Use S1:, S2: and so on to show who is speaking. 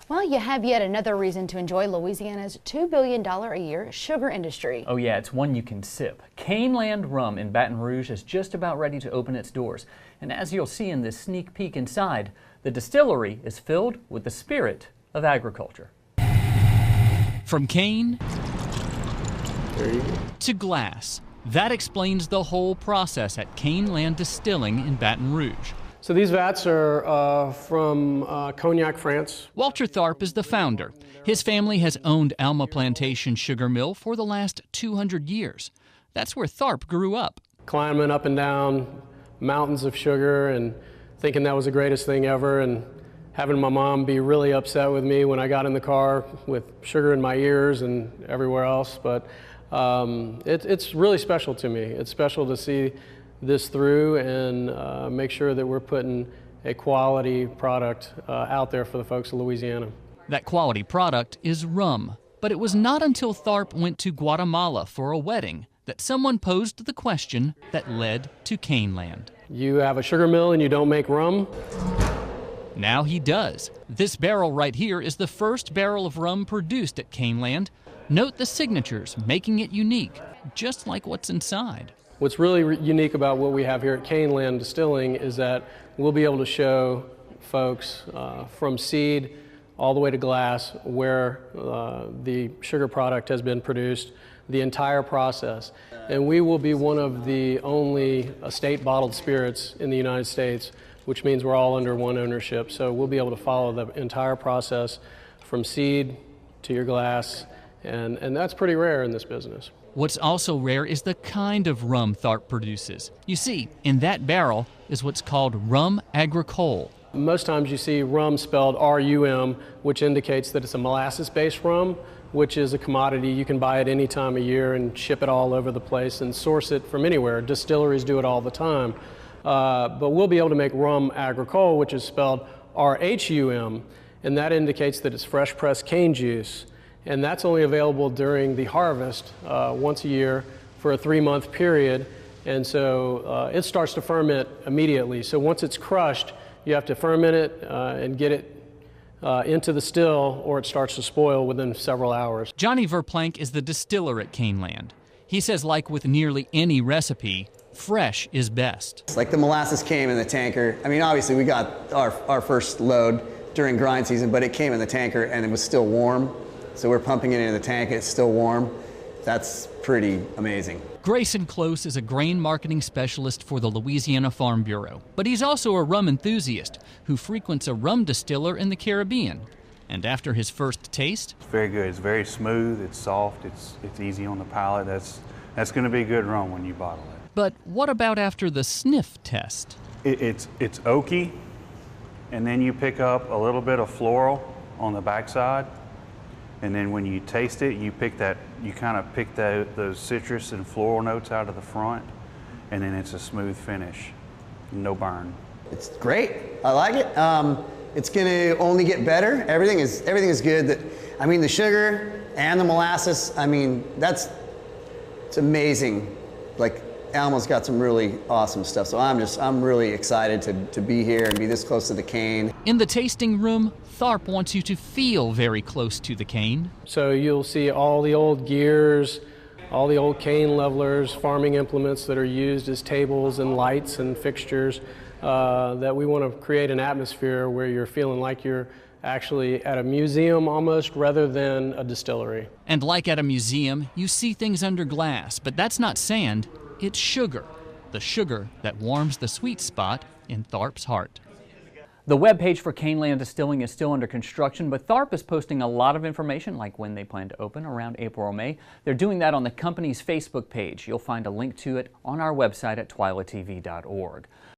S1: Well, you have yet another reason to enjoy Louisiana's $2 billion a year sugar industry.
S2: Oh yeah, it's one you can sip. Cane Land Rum in Baton Rouge is just about ready to open its doors. And as you'll see in this sneak peek inside, the distillery is filled with the spirit of agriculture.
S3: From cane to glass, that explains the whole process at Cane Land Distilling in Baton Rouge.
S4: So these vats are from Cognac, France.
S3: Walter Tharp is the founder. His family has owned Alma Plantation sugar mill for the last 200 years. That's where Tharp grew up.
S4: Climbing up and down mountains of sugar and thinking that was the greatest thing ever, and having my mom be really upset with me when I got in the car with sugar in my ears and everywhere else. But it's really special to me. It's special to see this through and make sure that we're putting a quality product out there for the folks of Louisiana.
S3: That quality product is rum. But it was not until Tharp went to Guatemala for a wedding that someone posed the question that led to Cane Land.
S4: You have a sugar mill and you don't make rum?
S3: Now he does. This barrel right here is the first barrel of rum produced at Cane Land. Note the signatures, making it unique, just like what's inside.
S4: What's really unique about what we have here at Cane Land Distilling is that we'll be able to show folks from seed all the way to glass where the sugar product has been produced, the entire process. And we will be one of the only estate bottled spirits in the United States, which means we're all under one ownership. So we'll be able to follow the entire process from seed to your glass, and that's pretty rare in this business.
S3: What's also rare is the kind of rum Tharp produces. You see, in that barrel is what's called rum agricole.
S4: Most times you see rum spelled R-U-M, which indicates that it's a molasses-based rum, which is a commodity. You can buy it any time of year and ship it all over the place and source it from anywhere. Distilleries do it all the time. But we'll be able to make rum agricole, which is spelled R-H-U-M, and that indicates that it's fresh pressed cane juice. And that's only available during the harvest once a year for a 3-month period. And so it starts to ferment immediately. So once it's crushed, you have to ferment it and get it into the still, or it starts to spoil within several hours.
S3: Johnny Verplank is the distiller at Cane Land. He says, like with nearly any recipe, fresh is best.
S5: Like the molasses came in the tanker. I mean, obviously we got our first load during grind season, but it came in the tanker and it was still warm. So we're pumping it into the tank and it's still warm. That's pretty amazing.
S3: Grayson Close is a grain marketing specialist for the Louisiana Farm Bureau, but he's also a rum enthusiast who frequents a rum distiller in the Caribbean. And after his first taste,
S6: it's very good. It's very smooth. It's soft. It's easy on the palate. That's going to be good rum when you bottle it.
S3: But what about after the sniff test?
S6: It's oaky, and then you pick up a little bit of floral on the backside. And then when you taste it, you kind of pick those citrus and floral notes out of the front, and then it's a smooth finish, no burn.
S5: It's great. I like it. It's going to only get better. Everything is good. I mean, the sugar and the molasses. I mean, it's amazing. Like, Alma's got some really awesome stuff. So I'm really excited to be here and be this close to the cane.
S3: In the tasting room, Tharp wants you to feel very close to the cane.
S4: So you'll see all the old gears, all the old cane levelers, farming implements that are used as tables and lights and fixtures, that we want to create an atmosphere where you're feeling like you're actually at a museum almost, rather than a distillery.
S3: And like at a museum, you see things under glass, but that's not sand, it's sugar. The sugar that warms the sweet spot in Tharp's heart.
S2: The webpage for Cane Land Distilling is still under construction, but Tharp is posting a lot of information, like when they plan to open around April or May. They're doing that on the company's Facebook page. You'll find a link to it on our website at twilatv.org.